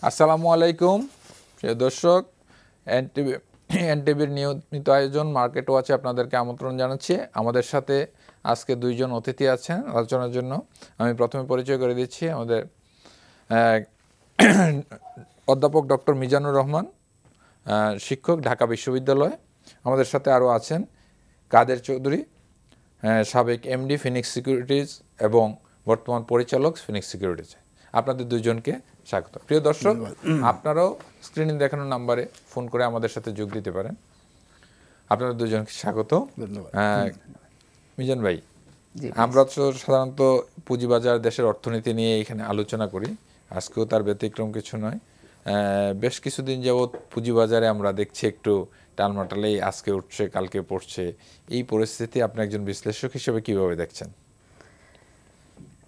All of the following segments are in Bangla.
আসসালামু আলাইকুম প্রিয় দর্শক, এনটিভির নিয়মিত আয়োজন মার্কেট ওয়াচে আপনাদেরকে আমন্ত্রণ জানাচ্ছি। আমাদের সাথে আজকে দুইজন অতিথি আছেন আলোচনার জন্য। আমি প্রথমে পরিচয় করে দিচ্ছি আমাদের অধ্যাপক ডক্টর মিজানুর রহমান, শিক্ষক, ঢাকা বিশ্ববিদ্যালয়। আমাদের সাথে আরও আছেন কাদের চৌধুরী, সাবেক এমডি ফিনিক্স সিকিউরিটিজ এবং বর্তমান পরিচালক ফিনিক্স সিকিউরিটিজ। আপনাদের দুইজনকে স্বাগত। প্রিয় দর্শক, আপনারাও স্ক্রিনে দেখানো নাম্বারে ফোন করে আমাদের সাথে যোগ দিতে পারেন। আপনাদের দুজনকে স্বাগত। মিজান ভাই, আমরা তো সাধারণত পুঁজিবাজার, দেশের অর্থনীতি নিয়ে এখানে আলোচনা করি, আজকেও তার ব্যতিক্রম কিছু নয়। বেশ কিছুদিন যাবৎ পুঁজিবাজারে আমরা দেখছি একটু টালমাটালেই, আজকে উঠছে কালকে পড়ছে। এই পরিস্থিতি আপনি একজন বিশ্লেষক হিসেবে কিভাবে দেখছেন?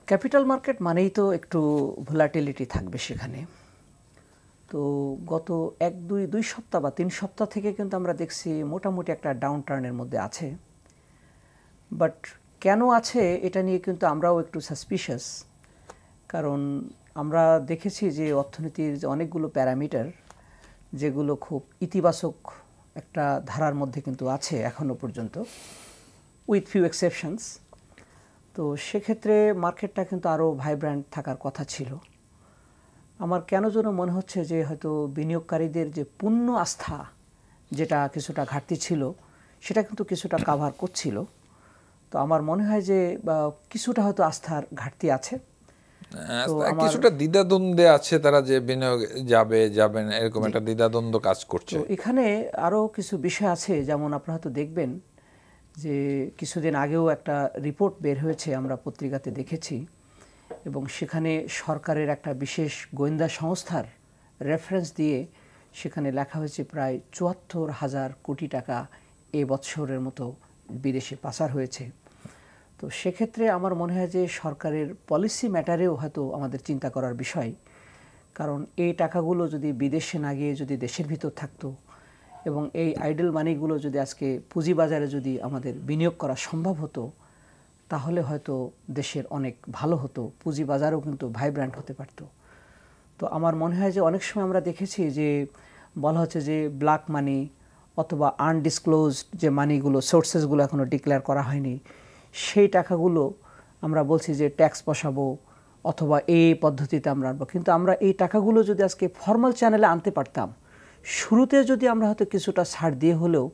ক্যাপিটাল মার্কেট মানেই তো একটু ভোলাটিলিটি থাকবে সেখানে। তো গত দুই সপ্তাহ বা 3 সপ্তাহ থেকে কিন্তু আমরা দেখছি মোটামুটি একটা ডাউন টার্নের মধ্যে আছে। বাট কেন আছে এটা নিয়ে কিন্তু আমরাও একটু সাসপিশিয়াস, কারণ আমরা দেখেছি যে অর্থনীতির যে অনেকগুলো প্যারামিটার যেগুলো খুব ইতিবাচক একটা ধারার মধ্যে কিন্তু আছে এখনও পর্যন্ত, উইথ ফিউ এক্সেপশনস। তো সেক্ষেত্রে মার্কেটটা কিন্তু আরও ভাইব্র্যান্ট থাকার কথা ছিল। আমার কেন যেন মনে হচ্ছে যে হয়তো বিনিয়োগকারীদের যে পূর্ণ আস্থা, যেটা কিছুটা ঘাটতি ছিল, সেটা কিন্তু কিছুটা কাভার করছিল। তো আমার মনে হয় যে কিছুটা হয়তো আস্থার ঘাটতি আছে, কিছুটা দ্বিধাদ্বন্দ্বে আছে তারা, যে বিনিয়োগ যাবে না এরকম একটা দ্বিধাদ্বন্দ্ব কাজ করছে। তো এখানে আরও কিছু বিষয় আছে, যেমন আপনারা হয়তো দেখবেন যে কিছুদিন আগেও একটা রিপোর্ট বের হয়েছে, আমরা পত্রিকাতে দেখেছি, এবং সেখানে সরকারের একটা বিশেষ গোয়েন্দা সংস্থার রেফারেন্স দিয়ে সেখানে লেখা হয়েছে প্রায় ৭৪,০০০ কোটি টাকা এ বৎসরের মতো বিদেশে পাচার হয়েছে। তো সেক্ষেত্রে আমার মনে হয় যে সরকারের পলিসি ম্যাটারেও হয়তো আমাদের চিন্তা করার বিষয়, কারণ এই টাকাগুলো যদি বিদেশে না গিয়ে যদি দেশের ভিতর থাকতো, এবং এই আইডল মানিগুলো যদি আজকে পুঁজিবাজারে যদি আমাদের বিনিয়োগ করা সম্ভব হতো, তাহলে হয়তো দেশের অনেক ভালো হতো, পুঁজিবাজারও কিন্তু ভাইব্র্যান্ট হতে পারত। তো আমার মনে হয় যে অনেক সময় আমরা দেখেছি যে বলা হচ্ছে যে ব্ল্যাক মানি অথবা আনডিসক্লোজড যে মানিগুলো, সোর্সেসগুলো এখনও ডিক্লেয়ার করা হয়নি, সেই টাকাগুলো আমরা বলছি যে ট্যাক্স বসাবো অথবা এই পদ্ধতিতে আমরা আনবো। কিন্তু আমরা এই টাকাগুলো যদি আজকে ফর্মাল চ্যানেলে আনতে পারতাম, শুরুতে যদি আমরা হয়তো কিছুটা ছাড় দিয়ে হলেও,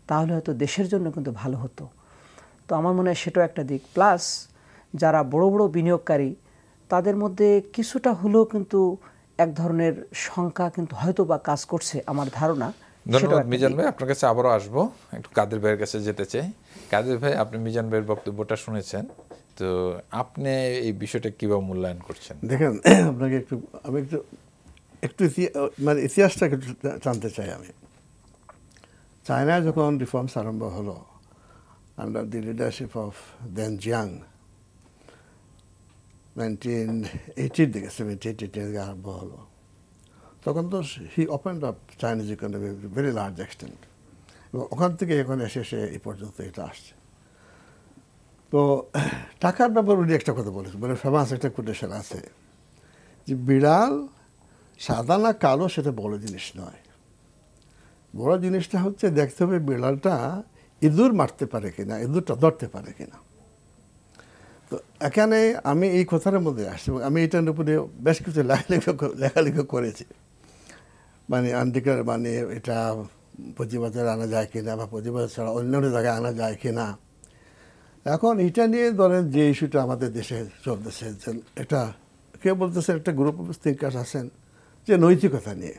তাহলে হয়তো দেশের জন্য কিন্তু ভালো হতো। তো আমার মনে হয় সেটাও একটা দিক। প্লাস যারা বড় বড় বিনিয়োগকারী, তাদের মধ্যে কিছুটা হলেও কিন্তু এক ধরনের শঙ্কা কিন্তু হয়তো বা কাজ করছে, আমার ধারণা। ধন্যবাদ মিজান ভাই, আপনার কাছে আবারও আসবো। একটু কাদের ভাইয়ের কাছে যেতে চাই। কাদের ভাই, আপনি মিজান ভাইয়ের বক্তব্যটা শুনেছেন, তো আপনি এই বিষয়টা কীভাবে মূল্যায়ন করছেন? দেখেন, আপনাকে আমি একটু মানে ইতিহাসটা একটু জানতে চাই। আমি চায়নায় যখন রিফর্মস আরম্ভ হলো under the leadership of Deng জিয়াং, 1980 দিকে, 78 আরম্ভ হলো, তখন তো he opened up Chinese economy very large extent, এবং ওখান থেকে এখন এসে এই পর্যন্ত এটা আসছে। তো টাকার ব্যাপারে উনি একটা কথা বলেছেন, মানে ফেমাস একটা কোটেশন আছে যে বিড়াল সাদা না কালো সেটা বড় জিনিস নয়, বড় জিনিসটা হচ্ছে দেখতে হবে বিড়ালটা ইঁদুর মারতে পারে কিনা, ইঁদুরটা ধরতে পারে কিনা। তো এখানে আমি এই কথার মধ্যে আসছি, এবং আমি এটার উপরে বেশ কিছু লেখালেখি করেছি। মানে মানে এটা পুঁজিবাজারে আনা যায় কিনা, বা পুঁজিবাজার ছাড়া অন্যান্য জায়গায় আনা যায় কিনা। এখন এটা নিয়ে ধরেন যে ইস্যুটা আমাদের দেশে চলতেছে, এটা কেউ বলতেছে একটা গ্রুপ অফ থিঙ্কার্স আছেন যে নৈতিকতা নিয়ে,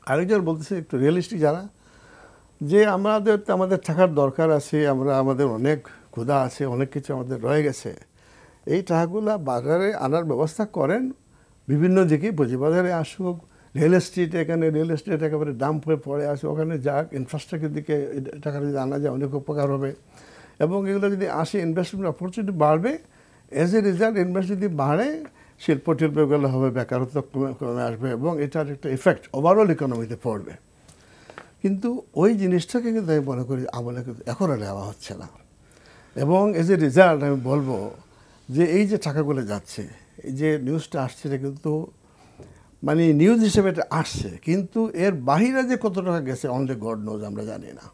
আরেকজন বলতেছে একটু রিয়েলিস্টিক যারা, যে আমাদের থাকার দরকার আছে, আমাদের অনেক ক্ষুধা আছে, অনেক কিছু আমাদের রয়ে গেছে, এই টাকাগুলো বাজারে আনার ব্যবস্থা করেন, বিভিন্ন দিকে পুঁজিবাজারে আসুক, রিয়েল এস্টেট একেবারে ডাম্প হয়ে পড়ে আসে, ওখানে যাক, ইনফ্রাস্ট্রাকচার দিকে টাকা যদি আনা যায় অনেক উপকার হবে, এবং এগুলো যদি আসে ইনভেস্টমেন্ট অপরচুনিটি বাড়বে। এজ এ রেজাল্ট ইনভেস্ট যদি বাড়ে, শিল্পগুলো হবে, বেকারত্ব কমে আসবে, এবং এটার একটা এফেক্ট ওভারঅল ইকোনমিতে পড়বে। কিন্তু ওই জিনিসটাকে কিন্তু আমি মনে করি আমলে কিন্তু এখনও নেওয়া হচ্ছে না, এবং এজ এ রেজাল্ট আমি বলবো যে এই যে টাকাগুলো যাচ্ছে, এই যে নিউজটা আসছে, এটা কিন্তু মানে নিউজ হিসেবে এটা আসছে, কিন্তু এর বাহিরে যে কত টাকা গেছে অনলি গড নোজ, আমরা জানি না।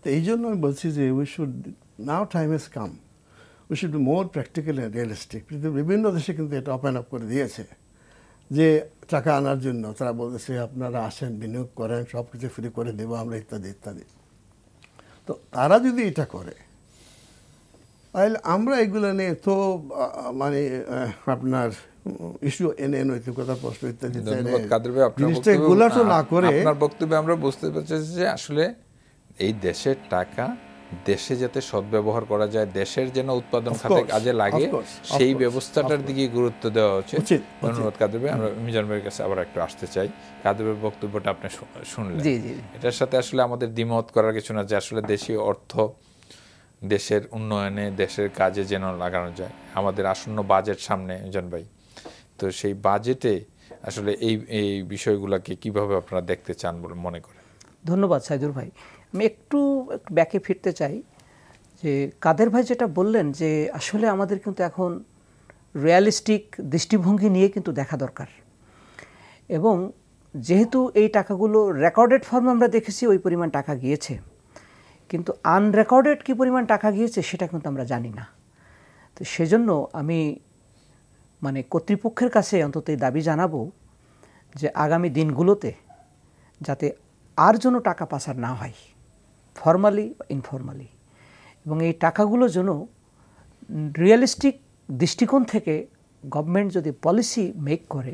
তো এই জন্য আমি বলছি যে we should now time has come, we should be more practical and realistic. পৃথিবীর বিভিন্ন দেশে কিন্তু এটা ওপেন আপ করে দিয়েছে যে টাকা আনার জন্য তারা বলতেছে আপনারা আসেন, বিনিয়োগ করেন, সব কিছু ফ্রি করে দেবো আমরা, ইত্যাদি ইত্যাদি। তো তারা যদি এটা করে তাহলে আমরা এগুলো নিয়ে তো মানে আপনার ইস্যু এনে নৈতিকতা প্রশ্ন ইত্যাদি জিনিসটা এগুলো তো না করে, আপনার বক্তব্যে আমরা বুঝতে পারছি যে আসলে এই দেশের টাকা দেশে যাতে সদ্ব্যবহার করা যায়, দেশের যেন উৎপাদন খাতে কাজে লাগে, সেই ব্যবস্থাটার দিকে গুরুত্ব দেওয়া উচিত। ধন্যবাদ কাদের ভাই। আমরা মিজান ভাইয়ের কাছে আবার একটু আসতে চাই। কাদের ভাইয়ের বক্তব্যটা আপনি শুনলেন, এটার সাথে আসলে আমাদের দ্বিমত করার কিছু না, যে আসলে দেশীয় অর্থ দেশের উন্নয়নে, দেশের কাজে যেন লাগানো যায়। আমাদের আসন্ন বাজেট সামনে মিজান ভাই, তো সেই বাজেটে আসলে এই বিষয়গুলোকে কিভাবে আপনারা দেখতে চান বলে মনে করেন? ধন্যবাদ সাইদুর ভাই। আমি একটু ব্যাকে ফিরতে চাই যে কাদের ভাই যেটা বললেন যে আসলে আমাদের কিন্তু এখন রিয়ালিস্টিক দৃষ্টিভঙ্গি নিয়ে কিন্তু দেখা দরকার, এবং যেহেতু এই টাকাগুলো রেকর্ডেড ফর্মে আমরা দেখেছি ওই পরিমাণ টাকা গিয়েছে, কিন্তু আনরেকর্ডেড কী পরিমাণ টাকা গিয়েছে সেটা কিন্তু আমরা জানি না। তো সেজন্য আমি মানে কর্তৃপক্ষের কাছে অন্তত এই দাবি জানাবো যে আগামী দিনগুলোতে যাতে আর যেন টাকা পাচার না হয়, ফর্মালি বা ইনফর্মালি, এবং এই টাকাগুলো যেন রিয়েলিস্টিক দৃষ্টিকোণ থেকে গভর্নমেন্ট যদি পলিসি মেক করে,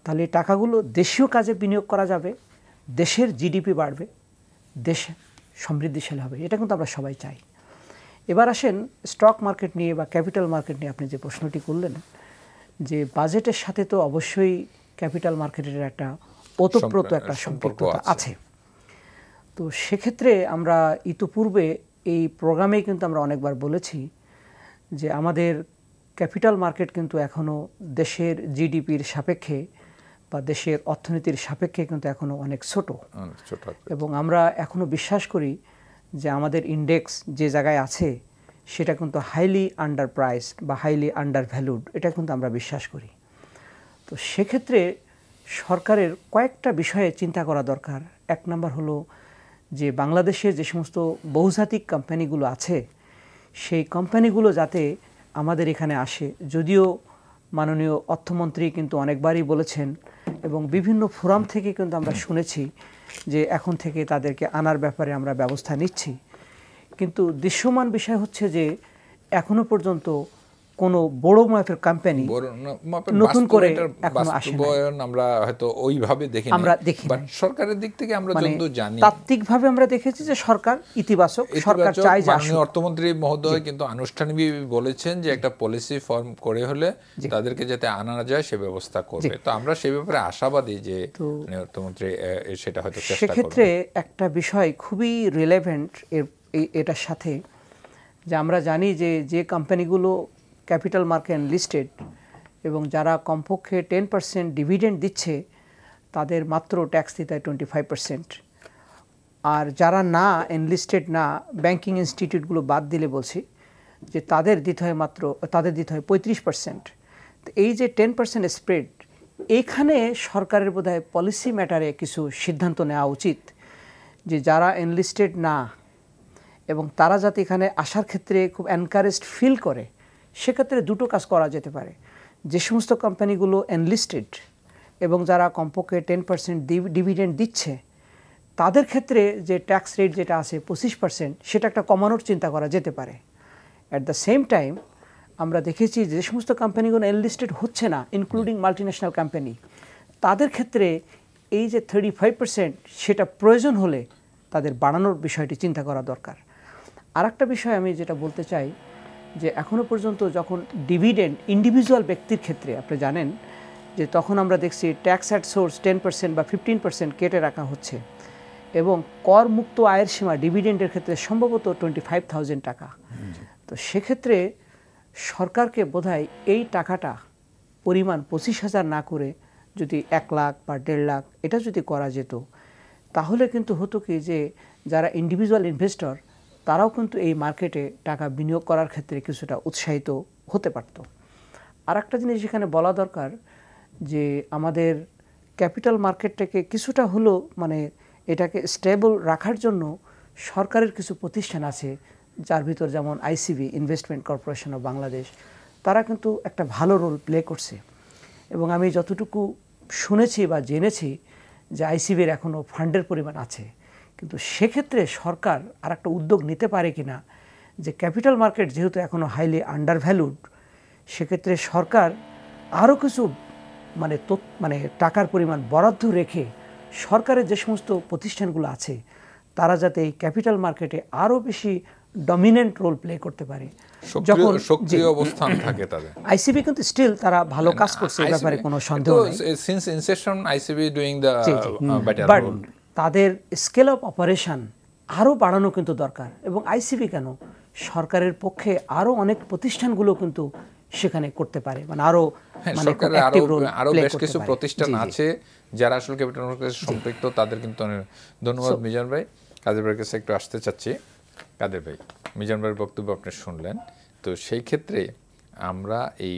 তাহলে এই টাকাগুলো দেশীয় কাজে বিনিয়োগ করা যাবে, দেশের জিডিপি বাড়বে, দেশ সমৃদ্ধিশালী হবে। এটা কিন্তু আমরা সবাই চাই। এবার আসেন স্টক মার্কেট নিয়ে বা ক্যাপিটাল মার্কেট নিয়ে আপনি যে প্রশ্নটি করলেন, যে বাজেটের সাথে তো অবশ্যই ক্যাপিটাল মার্কেটের একটা ওতপ্রোত একটা সম্পর্কতা আছে। তো সেক্ষেত্রে আমরা ইতিপূর্বে এই প্রোগ্রামেই কিন্তু আমরা অনেকবার বলেছি যে আমাদের ক্যাপিটাল মার্কেট কিন্তু এখনও দেশের জিডিপির সাপেক্ষে বা দেশের অর্থনীতির সাপেক্ষে কিন্তু এখনও অনেক ছোট, এবং আমরা এখনও বিশ্বাস করি যে আমাদের ইন্ডেক্স যে জায়গায় আছে সেটা কিন্তু হাইলি আন্ডার প্রাইসড বা হাইলি আন্ডার ভ্যালুড, এটা কিন্তু আমরা বিশ্বাস করি। তো সেক্ষেত্রে সরকারের কয়েকটা বিষয়ে চিন্তা করা দরকার। এক নম্বর হলো যে বাংলাদেশে যে সমস্ত বহুজাতিক কোম্পানিগুলো আছে সেই কোম্পানিগুলো যাতে আমাদের এখানে আসে। যদিও মাননীয় অর্থমন্ত্রী কিন্তু অনেকবারই বলেছেন এবং বিভিন্ন ফোরাম থেকে কিন্তু আমরা শুনেছি যে এখন থেকে তাদেরকে আনার ব্যাপারে আমরা ব্যবস্থা নিচ্ছি, কিন্তু দৃশ্যমান বিষয় হচ্ছে যে এখনো পর্যন্ত কোনো বড় মাপের কোম্পানি নতুন করে এখনো আসে না। আমরা হয়তো ওইভাবে দেখি আমরা দেখি বাট সরকারের দিক থেকে আমরা যতদূর জানি তাত্ত্বিকভাবে আমরা দেখেছি যে সরকার ইতিবাচক, সরকার চায় যে মাননীয় অর্থমন্ত্রী মহোদয় কিন্তু আনুষ্ঠানিকভাবে বলেছেন যে একটা পলিসি ফর্ম করে হলে তাদেরকে যাতে আনা যায় সে ব্যবস্থা করবে। তো আমরা সেই ব্যাপারে আশাবাদী যে অর্থমন্ত্রী সেটা হয়তো চেষ্টা করবে। সেক্ষেত্রে একটা বিষয় খুবই রিলেভেন্ট এটার সাথে, যে আমরা জানি যে যে কোম্পানিগুলো ক্যাপিটাল মার্কেট লিস্টেড এবং যারা কমপক্ষে 10% ডিভিডেন্ড দিচ্ছে তাদের মাত্র ট্যাক্স দিতে হয় 25%, আর যারা না এনলিস্টেড না, ব্যাংকিং ইনস্টিটিউটগুলো বাদ দিলে বলছি যে তাদের দিতে হয় 35%। তো এই যে 10% স্প্রেড, এইখানে সরকারের বোধহয় পলিসি ম্যাটারে কিছু সিদ্ধান্ত নেওয়া উচিত যে যারা এনলিস্টেড না এবং তারা যাতে এখানে আসার ক্ষেত্রে খুব এনকারেজড ফিল করে, সেক্ষেত্রে দুটো কাজ করা যেতে পারে। যে সমস্ত কোম্পানিগুলো এনলিস্টেড এবং যারা কমপক্ষে 10% ডিভিডেন্ড দিচ্ছে তাদের ক্ষেত্রে যে ট্যাক্স রেট যেটা আছে 25%, সেটা একটা কমানোর চিন্তা করা যেতে পারে। অ্যাট দ্য সেম টাইম আমরা দেখেছি যে সমস্ত কোম্পানিগুলো এনলিস্টেড হচ্ছে না, ইনক্লুডিং মাল্টিন্যাশনাল কোম্পানি, তাদের ক্ষেত্রে এই যে 35% সেটা প্রয়োজন হলে তাদের বাড়ানোর বিষয়টি চিন্তা করা দরকার। আর একটা বিষয় আমি যেটা বলতে চাই যে এখনও পর্যন্ত যখন ডিভিডেন্ড ইন্ডিভিজুয়াল ব্যক্তির ক্ষেত্রে আপনি জানেন যে তখন আমরা দেখছি ট্যাক্স অ্যাট সোর্স 10% বা 15% কেটে রাখা হচ্ছে, এবং করমুক্ত আয়ের সীমা ডিভিডেন্ডের ক্ষেত্রে সম্ভবত 25,000 টাকা। তো সেক্ষেত্রে সরকারকে বোধহয় এই টাকাটা পরিমাণ 25,000 না করে যদি 1 লাখ বা 1.5 লাখ এটা যদি করা যেত, তাহলে কিন্তু হতো কি যে যারা ইন্ডিভিজুয়াল ইনভেস্টর তারাও কিন্তু এই মার্কেটে টাকা বিনিয়োগ করার ক্ষেত্রে কিছুটা উৎসাহিত হতে পারত। আর একটা জিনিস এখানে বলা দরকার যে আমাদের ক্যাপিটাল মার্কেটটাকে কিছুটা হলেও মানে এটাকে স্টেবল রাখার জন্য সরকারের কিছু প্রতিষ্ঠান আছে, যার ভিতর যেমন ICB, investment corporation of Bangladesh, তারা কিন্তু একটা ভালো রোল প্লে করছে। এবং আমি যতটুকু শুনেছি বা জেনেছি যে আইসিবির এখনও ফান্ডের পরিমাণ আছে, কিন্তু সেক্ষেত্রে সরকার আর একটা উদ্যোগ নিতে পারে কিনা যে ক্যাপিটাল মার্কেট যেহেতু এখনও হাইলি আন্ডার ভ্যালুড, সেক্ষেত্রে সরকার আরও কিছু মানে টাকার পরিমাণ বরাদ্দ রেখে সরকারের যে সমস্ত প্রতিষ্ঠানগুলো আছে তারা যাতে এই ক্যাপিটাল মার্কেটে আরও বেশি ডমিনেন্ট রোল প্লে করতে পারে, যখন সক্রিয় অবস্থান থাকে তাদের। আইসিবি কিন্তু স্টিল তারা ভালো কাজ করছে, এই ব্যাপারে কোনো সন্দেহ নেই। Since inception ICB doing the better role. তাদের স্কেল অফ অপারেশন আরও বাড়ানো কিন্তু দরকার। এবং আইসিবি কেন, সরকারের পক্ষে আরও অনেক প্রতিষ্ঠানগুলো কিন্তু সেখানে করতে পারে, মানে আরও আরো বেশ কিছু প্রতিষ্ঠান আছে যারা আসলে ক্যাপিটাল মার্কেটের সম্পৃক্ত, তাদের কিন্তু ধন্যবাদ মিজান ভাই। কাদের ভাইয়ের কাছে একটু আসতে চাচ্ছি। কাদের ভাই, মিজান ভাইয়ের বক্তব্য আপনি শুনলেন, তো সেই ক্ষেত্রে আমরা এই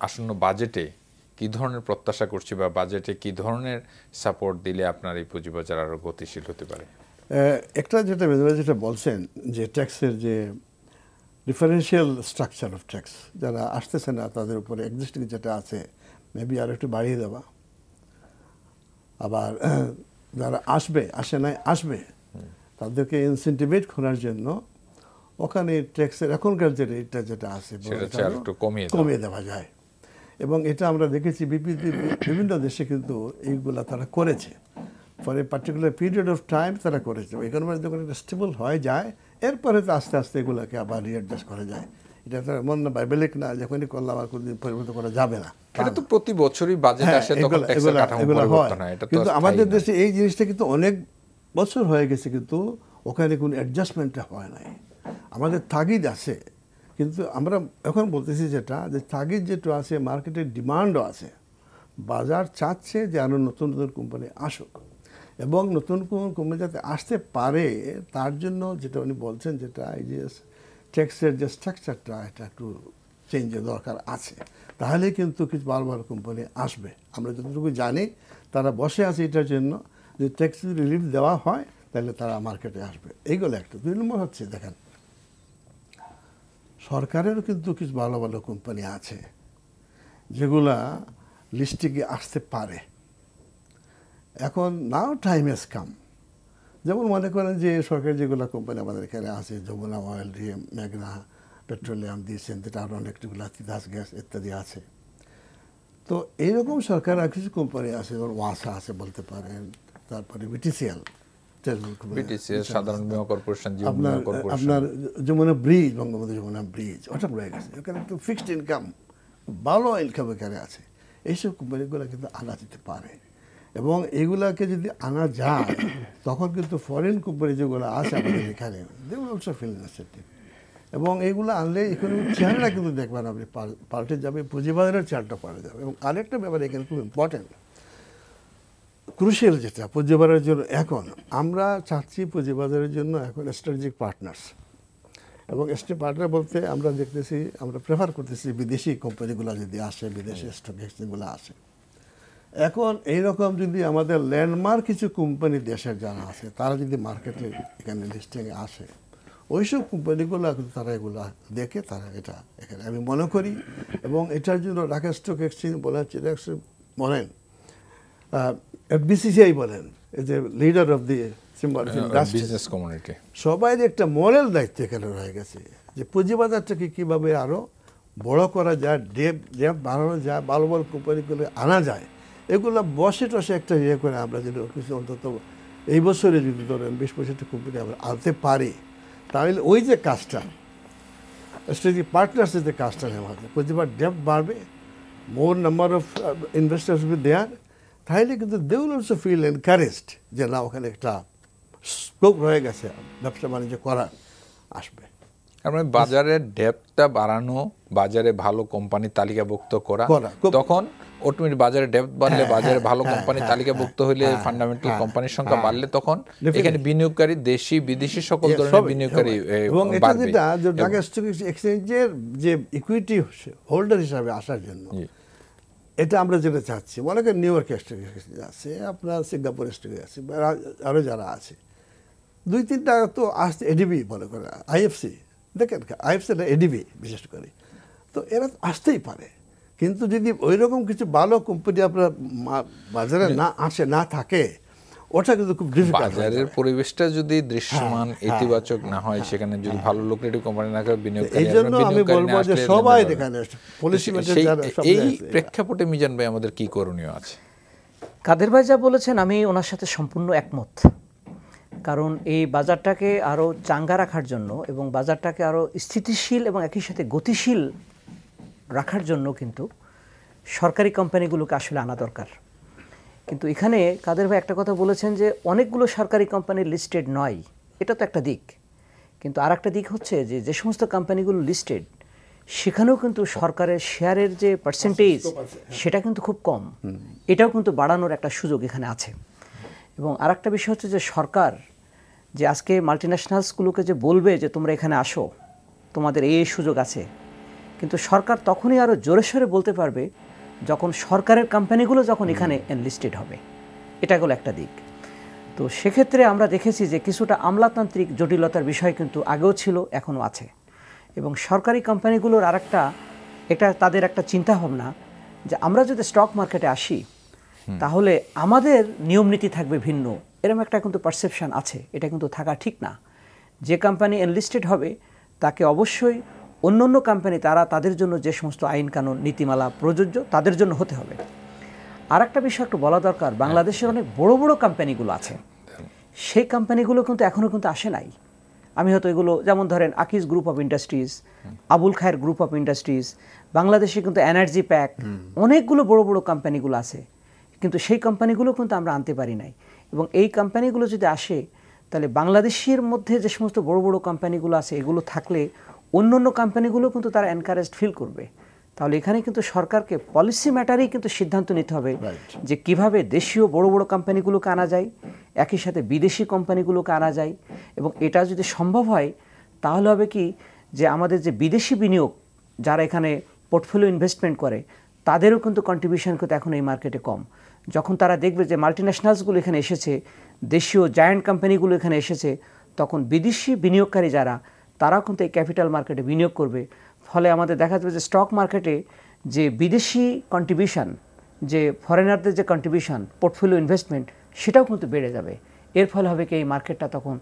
আসন্ন বাজেটে কি ধরনের প্রত্যাশা করছি, বা বাজেটে কি ধরনের সাপোর্ট দিলে আপনার এই পুঁজিবাজার আরো গতিশীল হতে পারে? একটা যেটা বলছেন যে ট্যাক্সের যে ডিফারেন্সিয়াল স্ট্রাকচার অফ ট্যাক্স, যারা আসতেছে না তাদের উপরে এক্সিস্টিং যেটা আছে মেবি আর একটু বাড়িয়ে দেওয়া, আবার যারা আসবে তাদেরকে ইনসেন্টিভেট করার জন্য ওখানে ট্যাক্সের এখনকার যে রেটটা যেটা আছে কমিয়ে দেওয়া যায়। এবং এটা আমরা দেখেছি বিভিন্ন দেশে কিন্তু এইগুলা তারা করেছে, for a particular period of time তারা করেছে। ইকোনমি যখন এটা স্টেবল হয়ে যায় এরপরে তো আস্তে আস্তে এগুলোকে আবার রিঅ্যাডজাস্ট করা যায়। এটা তো এমন না বাইবেলিক না যখনই করলাম আর কোনদিন পরিবর্তন করা যাবে না। এটা তো প্রতি বছরই বাজেট আসে, তখন ট্যাক্সের কাঠামো পরিবর্তন হয়। এটা তো কিন্তু আমাদের দেশে এই জিনিসটা কিন্তু অনেক বছর হয়ে গেছে, কিন্তু ওখানে কোনো অ্যাডজাস্টমেন্টটা হয় নাই। আমাদের তাগিদ আছে, কিন্তু আমরা এখন বলতেছি যেটা যে তাগিদ যেটা আছে, মার্কেটের ডিমান্ডও আছে, বাজার চাচ্ছে যে আরও নতুন নতুন কোম্পানি আসুক, এবং নতুন কোম্পানি যাতে আসতে পারে তার জন্য যেটা উনি বলছেন, যেটা এই যে ট্যাক্সের যে স্ট্রাকচারটা এটা একটু চেঞ্জের দরকার আছে, তাহলে কিন্তু কিছু ভালো কোম্পানি আসবে। আমরা যতটুকু জানি তারা বসে আছে এটার জন্য, যে ট্যাক্স রিলিফ দেওয়া হয় তাহলে তারা মার্কেটে আসবে। এইগুলো একটা। 2 নম্বর হচ্ছে, দেখেন সরকারেরও কিন্তু কিছু ভালো ভালো কোম্পানি আছে যেগুলা লিস্টিংয়ে আসতে পারে। এখন নাও টাইম হ্যাজ কাম। যেমন মনে করেন যে সরকারি যেগুলো কোম্পানি আমাদের এখানে আছে, যমুনা অয়েল, মেঘনা পেট্রোলিয়াম দিয়েছেন, যেটা আরও অনেকগুলো তিতাস গ্যাস ইত্যাদি আছে। তো এইরকম সরকার আর কিছু কোম্পানি আছে, যেমন ওয়াসা আছে বলতে পারেন, তারপরে বিটিসিএল, সাধারণ বীমা কর্পোরেশন, আপনার যমুনা ব্রিজ, বঙ্গবন্ধু যমুনা ব্রিজ, ওটা রয়ে গেছে। ওখানে একটু ফিক্সড ইনকাম, ভালো ইনকাম এখানে আছে। এইসব কোম্পানিগুলো কিন্তু আনা যেতে পারে, এবং এগুলাকে যদি আনা যায় তখন কিন্তু ফরেন কোম্পানি যেগুলো আছে আমাদের এখানে, they will also feel interested. এবং এইগুলো আনলে ইকোনমিক চেহারাটা কিন্তু দেখবেন আপনি পাল্টে যাবে, পুঁজিবাজারের চেহারাটা পাল্টে যাবে। এবং আরেকটা ব্যাপার এখানে খুব ইম্পর্টেন্ট, ক্রুশিয়াল, যেটা পুঁজিবাজারের জন্য এখন আমরা চাচ্ছি, পুঁজিবাজারের জন্য এখন স্ট্র্যাটেজিক পার্টনার্স। এবং স্ট্র্যাটেজিক পার্টনার বলতে আমরা দেখতেছি, আমরা প্রেফার করতেছি বিদেশি কোম্পানিগুলো যদি আসে, বিদেশি স্টক এক্সচেঞ্জগুলো আসে। এখন এইরকম যদি আমাদের ল্যান্ডমার্ক কিছু কোম্পানি দেশের যারা আছে তারা যদি মার্কেটে এখানে লিস্টিংয়ে আসে, ওইসব কোম্পানিগুলো কিন্তু তারা এগুলো দেখে তারা এটা এখানে, আমি মনে করি। এবং এটার জন্য ঢাকা স্টক এক্সচেঞ্জ বলেন, বিসিসিআই বলেন, যে leader of the chamber of business community, সবাই একটা মোরাল দায়িত্ব এখানে রয়ে গেছে যে পুঁজিবাজারটাকে কীভাবে আরও বড় করা যায়, ডেপ বাড়ানো যায়, ভালো ভালো কোম্পানিগুলো আনা যায়। এগুলো বসে টসে একটা করে আমরা যদি কিছু অন্তত এই বছরে যদি ধরেন 20-25টা কোম্পানি আমরা আনতে পারি, তাহলে ওই যে কাজটা স্ট্র্যাটেজিক পার্টনার্সের যে কাজটা নেওয়া হবে, পুঁজিবাজার ডেপ বাড়বে, more number of investors will there, তাহলে কিন্তু they will also feel encouraged যে না, ওখানে একটা স্কোপ রয়ে গেছে ব্যবসা বাণিজ্য করার, আসবে। মানে বাজারের ডেপটা বাড়ানো, বাজারে ভালো কোম্পানি তালিকাভুক্ত করা, তখন অটোমেটিক বাজারে ডেপথ বাড়লে, বাজারে ভালো কোম্পানি তালিকাভুক্ত হইলে, ফান্ডামেন্টাল কোম্পানির সংখ্যা বাড়লে, তখন এখানে বিনিয়োগকারী দেশি বিদেশি সকল ধরনের বিনিয়োগকারী এবং এটা যেটা ঢাকা স্টক এক্সচেঞ্জের যে ইকুইটি হোল্ডার হিসাবে আসার জন্য এটা আমরা যেটা চাচ্ছি, মনে করেন নিউ ইয়র্ক স্টক এক্সচেঞ্জ আছে, আপনার সিঙ্গাপুর স্টক আছে, আরও যারা আছে 2-3টা তো আসছে, এডিবি মনে করেন, আইএফসি, দেখেন আইএফসিটা এডিবি বিশেষ করে, তো এরা আসতেই পারে। কিন্তু যদি ওই রকম কিছু ভালো কোম্পানি আপনার বাজারে না আসে, না থাকে, ওটা কিন্তু খুব ডিফিকাল্ট। বাজারের পরিবেশটা যদি দৃশ্যমান ইতিবাচক না হয়, সেখানে যদি ভালো লোকেটিভ কোম্পানি না করে বিনিয়োগকারী, এই জন্য আমি বলবো যে সবাই এখানে পলিসি মেকার যারা, এই প্রেক্ষাপটে মিজান ভাই আমাদের কি করণীয় আছে? কাদের ভাই যা বলেছেন আমি ওনার সাথে সম্পূর্ণ একমত। কারণ এই বাজারটাকে আরও চাঙ্গা রাখার জন্য এবং বাজারটাকে আরও স্থিতিশীল এবং একই সাথে গতিশীল রাখার জন্য কিন্তু সরকারি কোম্পানিগুলোকে আসলে আনা দরকার। কিন্তু এখানে কাদের ভাই একটা কথা বলেছেন যে অনেকগুলো সরকারি কোম্পানি লিস্টেড নয়, এটা তো একটা দিক। কিন্তু আর একটা দিক হচ্ছে যে যে সমস্ত কোম্পানিগুলো লিস্টেড সেখানেও কিন্তু সরকারের শেয়ারের যে পার্সেন্টেজ সেটা কিন্তু খুব কম, এটাও কিন্তু বাড়ানোর একটা সুযোগ এখানে আছে। এবং আর একটা বিষয় হচ্ছে যে সরকার যে আজকে মাল্টিন্যাশনালসগুলোকে যে বলবে যে তোমরা এখানে আসো, তোমাদের এই সুযোগ আছে, কিন্তু সরকার তখনই আরও জোরে সোরে বলতে পারবে যখন সরকারের কোম্পানিগুলো যখন এখানে এনলিস্টেড হবে। এটা হলো একটা দিক। তো সেক্ষেত্রে আমরা দেখেছি যে কিছুটা আমলাতান্ত্রিক জটিলতার বিষয় কিন্তু আগেও ছিল, এখনও আছে। এবং সরকারি কোম্পানিগুলোর এটা তাদের একটা চিন্তাভাবনা যে আমরা যদি স্টক মার্কেটে আসি তাহলে আমাদের নিয়ম নীতি থাকবে ভিন্ন, এরকম একটা কিন্তু পারসেপশন আছে। এটা কিন্তু থাকা ঠিক না। যে কোম্পানি এনলিস্টেড হবে তাকে অবশ্যই অন্য অন্য কোম্পানি তাদের জন্য যে সমস্ত আইন কানুন নীতিমালা প্রযোজ্য তাদের জন্য হতে হবে। আর একটা বিষয় একটু বলা দরকার, বাংলাদেশের অনেক বড় বড় কোম্পানিগুলো আছে, সেই কোম্পানিগুলো কিন্তু এখনও কিন্তু আসে নাই। আমি হয়তো এগুলো যেমন ধরেন Akij group of industries, Abul Khair group of industries, বাংলাদেশে কিন্তু এনার্জি প্যাক, অনেকগুলো বড় বড় কোম্পানিগুলো আছে, কিন্তু সেই কোম্পানিগুলো কিন্তু আমরা আনতে পারি নাই। এবং এই কোম্পানিগুলো যদি আসে তাহলে বাংলাদেশের মধ্যে যে সমস্ত বড় বড় কোম্পানিগুলো আছে এগুলো থাকলে অন্য অন্য কোম্পানিগুলো কিন্তু তারা এনকারেজড ফিল করবে। তাহলে এখানে কিন্তু সরকারকে পলিসি ম্যাটারেই কিন্তু সিদ্ধান্ত নিতে হবে যে কিভাবে দেশীয় বড় বড় কোম্পানিগুলোকে আনা যায়, একই সাথে বিদেশি কোম্পানিগুলোকে আনা যায়। এবং এটা যদি সম্ভব হয় তাহলে হবে কি যে আমাদের যে বিদেশি বিনিয়োগ যারা এখানে পোর্টফোলিও ইনভেস্টমেন্ট করে তাদেরও কিন্তু কন্ট্রিবিউশন কিন্তু এখন এই মার্কেটে কম। যখন তারা দেখবে যে মাল্টিন্যাশনালসগুলো এখানে এসেছে, দেশীয় জায়ান্ট কোম্পানিগুলো এখানে এসেছে, তখন বিদেশি বিনিয়োগকারী যারা তারাও কিন্তু এই ক্যাপিটাল মার্কেটে বিনিয়োগ করবে। ফলে আমাদের দেখা যাবে যে স্টক মার্কেটে যে বিদেশি কন্ট্রিবিউশন, যে ফরেনারদের যে কন্ট্রিবিউশন পোর্টফোলিও ইনভেস্টমেন্ট, সেটাও কিন্তু বেড়ে যাবে। এর ফলে হবে কি এই মার্কেটটা তখন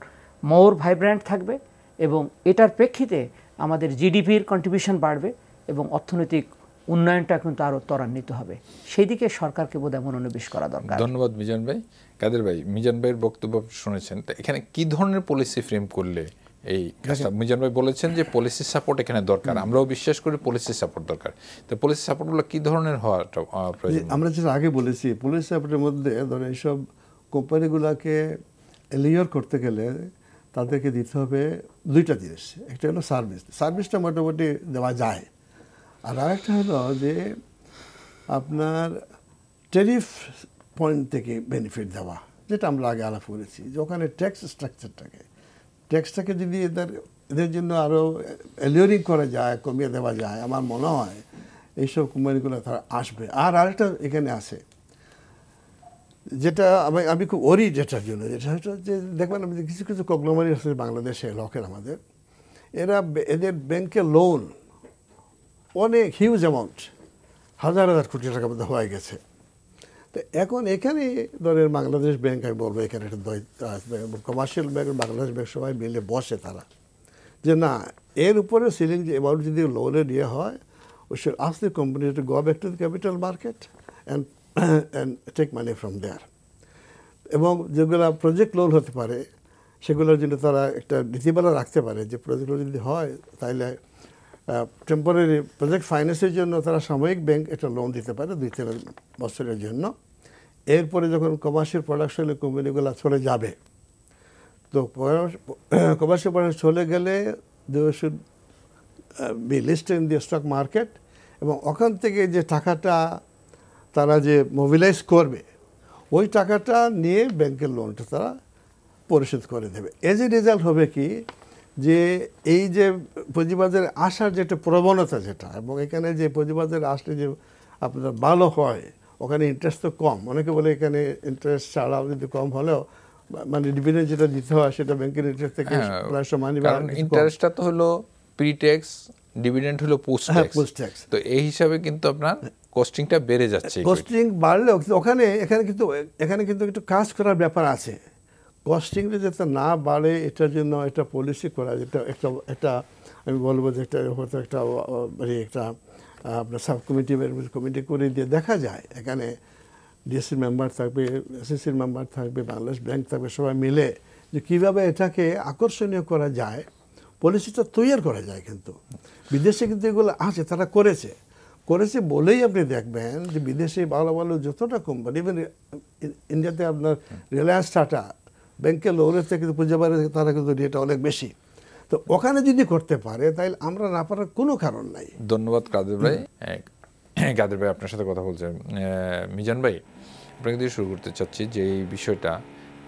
মোর ভাইব্র্যান্ট থাকবে এবং এটার প্রেক্ষিতে আমাদের জিডিপির কন্ট্রিবিউশন বাড়বে এবং অর্থনৈতিক উন্নয়নটা কিন্তু আরও ত্বরান্বিত হবে। সেই দিকে সরকারকে বোধহয় মনোনিবেশ করা দরকার। ধন্যবাদ মিজান ভাই। কাদের ভাই, মিজান ভাইয়ের বক্তব্য শুনেছেন, তো এখানে কি ধরনের পলিসি ফ্রেম করলে এই কাজটা? মিজান ভাই বলেছেন যে পলিসি সাপোর্ট এখানে দরকার, আমরাও বিশ্বাস করি পলিসি সাপোর্ট দরকার। তো পলিসি সাপোর্টগুলো কি ধরনের হওয়াটা প্রয়োজন? আমরা যেটা আগে বলেছি, পলিসি সাপোর্টের মধ্যে ধরেন এইসব কোম্পানিগুলোকে এলিওর করতে গেলে তাদেরকে দিতে হবে 2টা জিনিস। একটা হলো সার্ভিসটা মোটামুটি দেওয়া যায়, আর আরেকটা হলো যে আপনার ট্যারিফ পয়েন্ট থেকে বেনিফিট দেওয়া, যেটা আমরা আগে আলাপ করেছি, যে ওখানে ট্যাক্স ট্যাক্সটাকে যদি এদের জন্য আরও এলিওরিং করা যায়, কমিয়ে দেওয়া যায়, আমার মনে হয় এইসব কোম্পানিগুলো তারা আসবে। আর আরেকটা এখানে আছে যেটা আমি খুব ওরি, যেটার জন্য যেটা হচ্ছে যে দেখবেন আমি কিছু কিছু কংগ্লোমারি আছে বাংলাদেশে লোকের, আমাদের এদের ব্যাংকে লোন অনেক হিউজ অ্যামাউন্ট, হাজার হাজার কোটি টাকার মধ্যে হয়ে গেছে। তো এখন এখানে ধরেন বাংলাদেশ ব্যাংক, আমি বলবো এখানে একটা দায়িত্ব আসবে এবং কমার্শিয়াল ব্যাংক, বাংলাদেশ ব্যাংক সবাই মিলে বসে তারা, যে না এর উপরে সিলিং যে অ্যামাউন্ট যদি লোনের ইয়ে হয়, we should ask the company to go back to the capital market and take money from there. এবং যেগুলো প্রজেক্ট লোন হতে পারে সেগুলোর জন্য তারা একটা নীতিমালা রাখতে পারে যে প্রজেক্ট লোন যদি হয় তাহলে টেম্পোরারি প্রজেক্ট ফাইন্যান্সের জন্য তারা সাময়িক ব্যাংক একটা লোন দিতে পারে 2-3 বছরের জন্য। এরপরে যখন কমার্শিয়াল প্রোডাকশনের কোম্পানিগুলো চলে যাবে, তো কমার্শিয়াল প্রোডাকশন চলে গেলে they should be listed in the stock market, এবং ওখান থেকে যে টাকাটা তারা যে মোবিলাইজ করবে ওই টাকাটা নিয়ে ব্যাংকের লোনটা তারা পরিশোধ করে দেবে। এজ এ রেজাল্ট হবে কি যে এই যে পুঁজিবাজারে আসার যেটা প্রবণতা যেটা, এবং এখানে যে পুঁজিবাজারে আসলে যে আপনার ভালো হয়, ওখানে ইন্টারেস্ট তো কম। অনেকে বলে এখানে ইন্টারেস্ট ছাড়াও যদি কম হলেও মানে ডিভিডেন্ড যেটা দিতে হয় সেটা ব্যাংকের ইন্টারেস্ট থেকে প্রায় সমানই, কারণ ইন্টারেস্টটা তো হলো প্রি ট্যাক্স, ডিভিডেন্ড হলো পোস্ট ট্যাক্স। তো এই হিসাবে কিন্তু আপনার কস্টিংটা বেড়ে যাচ্ছে। কস্টিং বাড়লেও এখানে কিন্তু একটু কাজ করার ব্যাপার আছে। কস্টিংটা যাতে না বাড়ে এটার জন্য একটা পলিসি করা, যেটা একটা আমি বলবো যে একটা আপনার সাব কমিটি করে দিয়ে দেখা যায়, এখানে ডিএসসির মেম্বার থাকবে, এসএসসির মেম্বার থাকবে, বাংলাদেশ ব্যাংক থাকবে, সবাই মিলে যে কীভাবে এটাকে আকর্ষণীয় করা যায়, পলিসিটা তৈরি করা যায়। কিন্তু বিদেশে কিন্তু এগুলো আছে, তারা করেছে বলেই আপনি দেখবেন যে বিদেশে ভালো ভালো যতটা কোম্পানি, ইভেন ইন্ডিয়াতে আপনার রিলায়েন্স, টাটা, ব্যাংকের লোনের থেকে পুঁজিবাজারে তারা কিন্তু রেট অনেক বেশি। তো ওখানে যদি করতে পারে তাহলে আমরা না পারার কোনো কারণ নাই। ধন্যবাদ কাদের ভাই। কাদের ভাই আপনার সাথে কথা বলছেন। মিজান ভাই, আপনাকে দিয়ে শুরু করতে চাচ্ছি যে এই বিষয়টা,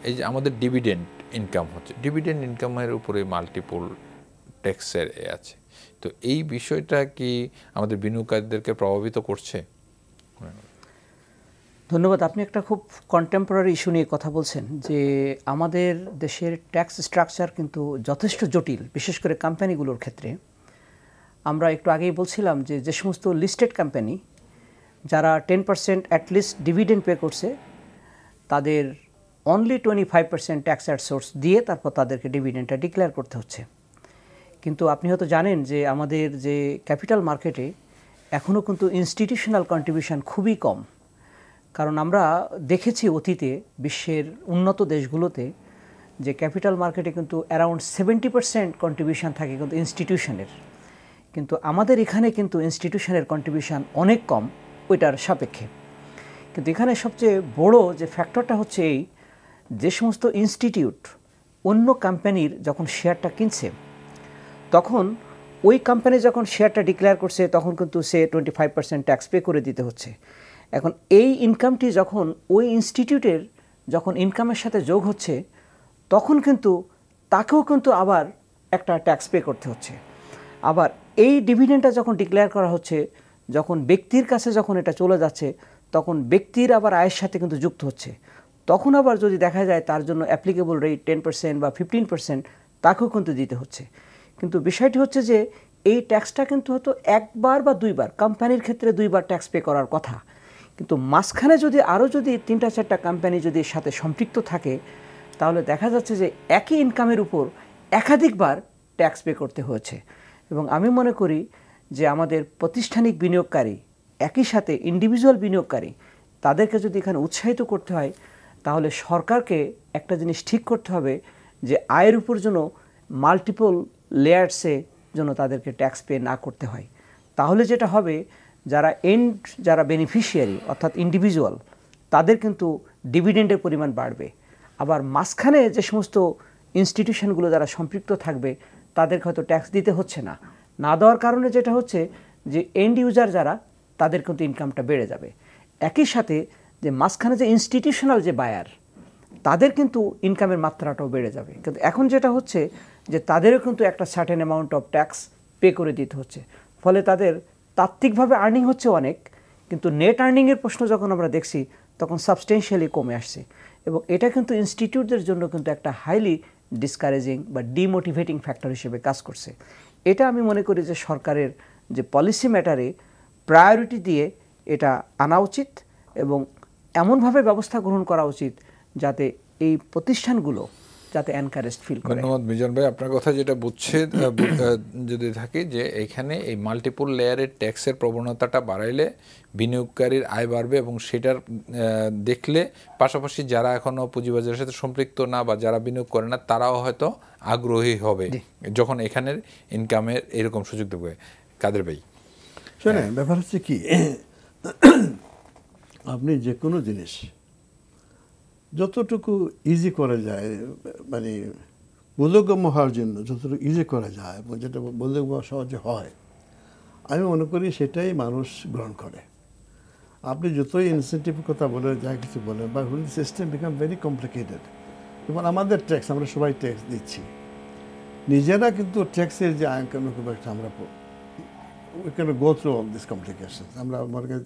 এই যে আমাদের ডিভিডেন্ড ইনকাম হচ্ছে, ডিভিডেন্ড ইনকামের উপরে মাল্টিপল ট্যাক্সের আছে, তো এই বিষয়টা কি আমাদের বিনিয়োগকারীদেরকে প্রভাবিত করছে? ধন্যবাদ। আপনি একটা খুব কন্টেম্পোরারি ইস্যু নিয়ে কথা বলছেন যে আমাদের দেশের ট্যাক্স স্ট্রাকচার কিন্তু যথেষ্ট জটিল, বিশেষ করে কোম্পানিগুলোর ক্ষেত্রে। আমরা একটু আগেই বলছিলাম যে যে সমস্ত লিস্টেড কোম্পানি যারা 10% অ্যাটলিস্ট ডিভিডেন্ড পে করছে, তাদের অনলি 25% ট্যাক্স অ্যাট সোর্স দিয়ে তারপর তাদেরকে ডিভিডেন্ডটা ডিক্লেয়ার করতে হচ্ছে। কিন্তু আপনি হয়তো জানেন যে আমাদের যে ক্যাপিটাল মার্কেটে এখনও কিন্তু ইনস্টিটিউশনাল কন্ট্রিবিউশন খুবই কম। কারণ আমরা দেখেছি অতীতে বিশ্বের উন্নত দেশগুলোতে যে ক্যাপিটাল মার্কেটে কিন্তু অ্যারাউন্ড 70% কন্ট্রিবিউশন থাকে কিন্তু ইনস্টিটিউশনের, কিন্তু আমাদের এখানে কিন্তু ইনস্টিটিউশনের কন্ট্রিবিউশন অনেক কম ওইটার সাপেক্ষে। কিন্তু এখানে সবচেয়ে বড় যে ফ্যাক্টরটা হচ্ছে এই, যে সমস্ত ইনস্টিটিউট অন্য কোম্পানির যখন শেয়ারটা কিনছে, তখন ওই কোম্পানি যখন শেয়ারটা ডিক্লেয়ার করছে তখন কিন্তু সে 25% ট্যাক্স পে করে দিতে হচ্ছে। এখন এই ইনকামটি যখন ওই ইনস্টিটিউটের যখন ইনকামের সাথে যোগ হচ্ছে, তখন কিন্তু তাকেও কিন্তু আবার একটা ট্যাক্স পে করতে হচ্ছে। আবার এই ডিভিডেন্ডটা যখন ডিক্লেয়ার করা হচ্ছে, যখন ব্যক্তির কাছে যখন এটা চলে যাচ্ছে, তখন ব্যক্তির আবার আয়ের সাথে কিন্তু যুক্ত হচ্ছে। তখন আবার যদি দেখা যায় তার জন্য অ্যাপ্লিকেবল রেট 10% বা 15% তাকেও কিন্তু দিতে হচ্ছে। কিন্তু বিষয়টি হচ্ছে যে এই ট্যাক্সটা কিন্তু হয়তো একবার বা দুইবার, কোম্পানির ক্ষেত্রে দুইবার ট্যাক্স পে করার কথা, কিন্তু মাঝখানে যদি আরও যদি 3-4টা কোম্পানি যদি এর সাথে সম্পৃক্ত থাকে, তাহলে দেখা যাচ্ছে যে একই ইনকামের উপর একাধিকবার ট্যাক্স পে করতে হয়েছে। এবং আমি মনে করি যে আমাদের প্রাতিষ্ঠানিক বিনিয়োগকারী, একই সাথে ইন্ডিভিজুয়াল বিনিয়োগকারী, তাদেরকে যদি এখানে উৎসাহিত করতে হয়, তাহলে সরকারকে একটা জিনিস ঠিক করতে হবে যে আয়ের উপর যেন মাল্টিপল লেয়ার্সে যেন তাদেরকে ট্যাক্স পে না করতে হয়। তাহলে যেটা হবে, যারা বেনিফিশিয়ারি অর্থাৎ ইন্ডিভিজুয়াল, তাদের কিন্তু ডিভিডেন্ডের পরিমাণ বাড়বে। আবার মাঝখানে যে সমস্ত ইনস্টিটিউশনগুলো যারা সম্পৃক্ত থাকবে, তাদেরকে হয়তো ট্যাক্স দিতে হচ্ছে না দেওয়ার কারণে যেটা হচ্ছে যে এন্ড ইউজার যারা, তাদের কিন্তু ইনকামটা বেড়ে যাবে। একই সাথে যে মাঝখানে যে ইনস্টিটিউশনাল যে বায়ার, তাদের কিন্তু ইনকামের মাত্রাটাও বেড়ে যাবে। কিন্তু এখন যেটা হচ্ছে যে তাদেরও কিন্তু একটা certain amount of tax pay করে দিতে হচ্ছে, ফলে তাদের তাত্ত্বিকভাবে আর্নিং হচ্ছে অনেক, কিন্তু নেট আর্নিংয়ের প্রশ্ন যখন আমরা দেখছি তখন সাবস্টেন্সিয়ালি কমে আসছে। এবং এটা কিন্তু ইনস্টিটিউটদের জন্য কিন্তু একটা হাইলি ডিসকারেজিং বা ডিমোটিভেটিং ফ্যাক্টর হিসেবে কাজ করছে। এটা আমি মনে করি যে সরকারের যে পলিসি ম্যাটারে প্রায়োরিটি দিয়ে এটা আনা উচিত এবং এমনভাবে ব্যবস্থা গ্রহণ করা উচিত যাতে এই প্রতিষ্ঠানগুলো যাতে এনকারেজ ফিল করে। ধন্যবাদ মিজান ভাই। আপনার কথা যেটা বুঝছে যদি থাকে যে এখানে এই মাল্টিপল লেয়ারের ট্যাক্সের প্রবণতাটা বাড়াইলে বিনিয়োগকারীর আয় বাড়বে এবং সেটার দেখলে পাশাপাশি যারা এখনও পুঁজিবাজারের সাথে সম্পৃক্ত না বা যারা বিনিয়োগ করে না, তারাও হয়তো আগ্রহী হবে যখন এখানের ইনকামের এরকম সুযোগ দেবে। কাদের ভাই শোনেন, ব্যাপার হচ্ছে কি, আপনি যে কোনো জিনিস যতটুকু ইজি করা যায়, মানে বোধগম্য হওয়ার জন্য যতটুকু ইজি করা যায় এবং যেটা বোধগম্য সহজে হয়, আমি মনে করি সেটাই মানুষ গ্রহণ করে। আপনি যতই ইনসেন্টিভের কথা বলে, যা কিছু বলেন, বা সিস্টেম বিকাম ভেরি কমপ্লিকেটেড। যেমন আমাদের ট্যাক্স, আমরা সবাই ট্যাক্স দিচ্ছি, নিজেরা কিন্তু ট্যাক্সের যে আইন কানুন খুব একটা আমরা we can go through all this complication. আমরা মনে করি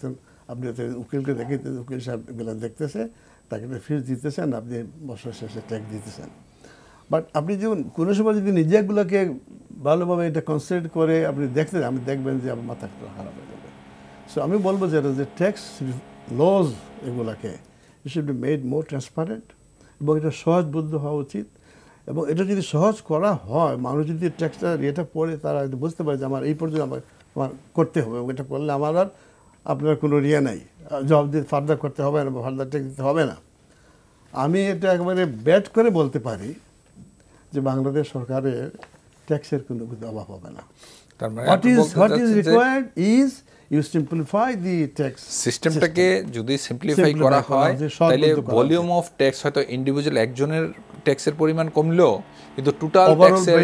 আপনি উকিলকে দেখে উকিল সাহেব এগুলো দেখতেছে, তাকে ফিস দিতেছেন, আপনি বছর শেষে ট্যাক্স দিতেছেন। বাট আপনি যেমন কোনো সময় যদি নিজে এগুলোকে ভালোভাবে এটা কনসিডার করে আপনি দেখতেন, আপনি দেখবেন যে আমার মাথা খারাপ হয়ে যাবে। সো আমি বলবো যে ট্যাক্স লজ এগুলাকে should be made more transparent, এবং এটা সহজবুদ্ধ হওয়া উচিত। এবং এটা যদি সহজ করা হয়, মানুষ যদি ট্যাক্সটা ইয়েটা পড়ে তারা বুঝতে পারে যে আমার এই পর্যন্ত আমার করতে হবে, এবং এটা করলে আমার আর আপনার কোনো নাই, জব দিয়ে ফার্দার করতে হবে না বা ফার্দার ট্যাক্স দিতে হবে না। আমি এটা একেবারে ব্যাট করে বলতে পারি যে বাংলাদেশ সরকারের ট্যাক্সের কোনো অভাব হবে না। What is required is you simplify the tax সিস্টেমটাকে যদি সিম্পলিফাই করা হয় তাহলে ভলিউম অফ ট্যাক্স হয়তো ইন্ডিভিজুয়াল একজনের ট্যাক্সের পরিমাণ কমলেও কিন্তু টোটাল ট্যাক্সের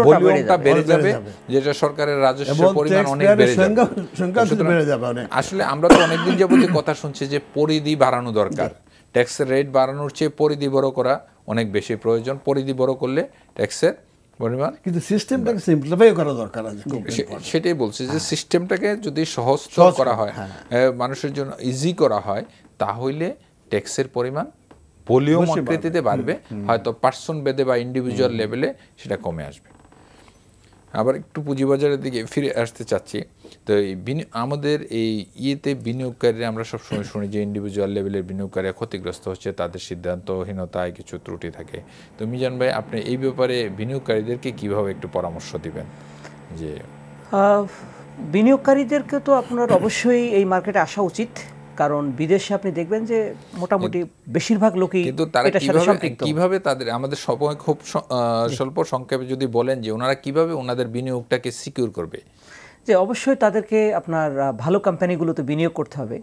ভলিউমটা বেড়ে যাবে, যেটা সরকারের রাজস্বের পরিমাণ অনেক বেড়ে যাবে। আসলে আমরা তো অনেকদিন যাবত কথা শুনছি যে পরিধি বাড়ানো দরকার, ট্যাক্সের রেট বাড়ানোর চেয়ে পরিধি বড় করা অনেক বেশি প্রয়োজন। পরিধি বড় করলে ট্যাক্সের পরিমাণ, কিন্তু সিস্টেমটাকে সিম্পলিফাই করা দরকার আছে। সেটাই বলছি যে সিস্টেমটাকে যদি সহজ করা হয়, মানুষের জন্য ইজি করা হয়, তাহলে ট্যাক্সের পরিমাণ ভলিউম আকৃতিতে বাড়বে, হয়তো পার্সন বেদে বা ইন্ডিভিজুয়াল লেভেলে সেটা কমে আসবে। আবার একটু পুঁজিবাজারের দিকে ফিরে আসতে চাচ্ছি। তো আমাদের এই ইয়েতে বিনিয়োগকারীরা আমরা সবসময় শুনি যে ইন্ডিভিজুয়াল লেভেলের বিনিয়োগকারীরা ক্ষতিগ্রস্ত হচ্ছে, তাদের সিদ্ধান্তহীনতায় কিছু ত্রুটি থাকে। তো মিজান ভাই, আপনি এই ব্যাপারে বিনিয়োগকারীদেরকে কিভাবে একটু পরামর্শ দিবেন? যে বিনিয়োগকারীদেরকে তো আপনার অবশ্যই এই মার্কেটে আসা উচিত, কারণ বিদেশে আপনি দেখবেন যে মোটামুটি বেশিরভাগ লোকই কিন্তু তারা কিভাবে তাদের, আমাদের সময় খুব স্বল্প সংক্ষেপে যদি বলেন যে ওনারা কিভাবে ওনাদের বিনিয়োগটাকে সিকিউর করবে? যে অবশ্যই তাদেরকে আপনার ভালো কোম্পানিগুলোতে বিনিয়োগ করতে হবে।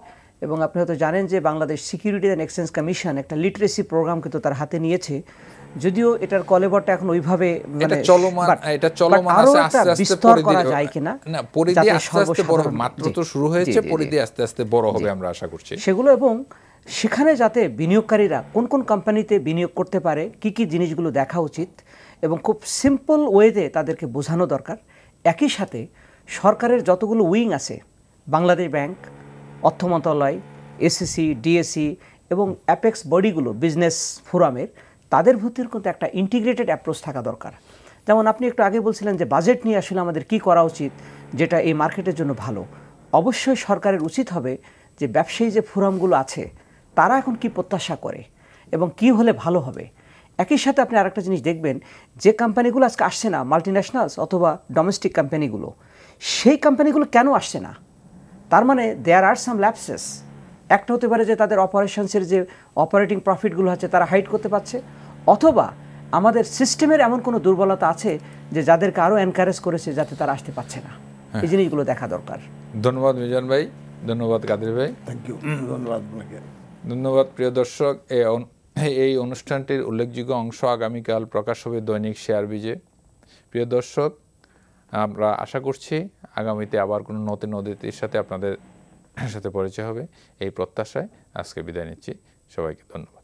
এবং আপনি হয়তো জানেন যে Bangladesh security and exchange commission একটা লিটারেসি প্রোগ্রাম কিন্তু তার হাতে নিয়েছে, যদিও এটার কলেবরটা এখন ওইভাবে এটা চলমান আছে, আস্তে আস্তে করা যায় কিনা, না পরিধি আস্তে আস্তে বড়, মাত্র তো শুরু হয়েছে, পরিধি আস্তে আস্তে বড় হবে আমরা আশা করছি সেগুলো। এবং সেখানে যাতে বিনিয়োগকারীরা কোন কোন কোম্পানিতে বিনিয়োগ করতে পারে, কি কি জিনিসগুলো দেখা উচিত এবং খুব সিম্পল ওয়েতে তাদেরকে বোঝানো দরকার। একই সাথে সরকারের যতগুলো উইং আছে, বাংলাদেশ ব্যাংক, অর্থ মন্ত্রণালয়, এসএসসি, ডিএসসি এবং অ্যাপেক্স বডিগুলো বিজনেস ফোরামের, তাদের ভিতরে কিন্তু একটা ইন্টিগ্রেটেড অ্যাপ্রোচ থাকা দরকার। যেমন আপনি একটু আগে বলছিলেন যে বাজেট নিয়ে আসলে আমাদের কি করা উচিত যেটা এই মার্কেটের জন্য ভালো। অবশ্যই সরকারের উচিত হবে যে ব্যবসায়ী যে ফোরামগুলো আছে তারা এখন কি প্রত্যাশা করে এবং কি হলে ভালো হবে। একই সাথে আপনি আরেকটা জিনিস দেখবেন, যে কোম্পানিগুলো আজকে আসছে না, মাল্টিন্যাশনালস অথবা ডোমেস্টিক কোম্পানিগুলো, সেই কোম্পানিগুলো কেন আসছে না? তার মানে দেয়ার আর সাম ল্যাপসেস। একটা হতে পারে যে তাদের অপারেশনসের যে অপারেটিং প্রফিটগুলো আছে তারা হাইড করতে পারছে, অথবা আমাদের সিস্টেমের এমন কোনো দুর্বলতা আছে যে যাদেরকে আরও এনকারেজ করেছে যাতে তারা আসতে পারছে না। এই জিনিসগুলো দেখা দরকার। ধন্যবাদ মিজান ভাই, ধন্যবাদ কাদের ভাই, থ্যাংক ইউ, ধন্যবাদ আপনাকে। ধন্যবাদ প্রিয় দর্শক। এই অনুষ্ঠানটির উল্লেখযোগ্য অংশ আগামীকাল প্রকাশ হবে দৈনিক শেয়ার বিজে। প্রিয় দর্শক, আমরা আশা করছি আগামীতে আবার কোনো নতুন অতিথির সাথে আপনাদের সাথে পরিচয় হবে, এই প্রত্যাশায় আজকে বিদায় নিচ্ছি। সবাইকে ধন্যবাদ।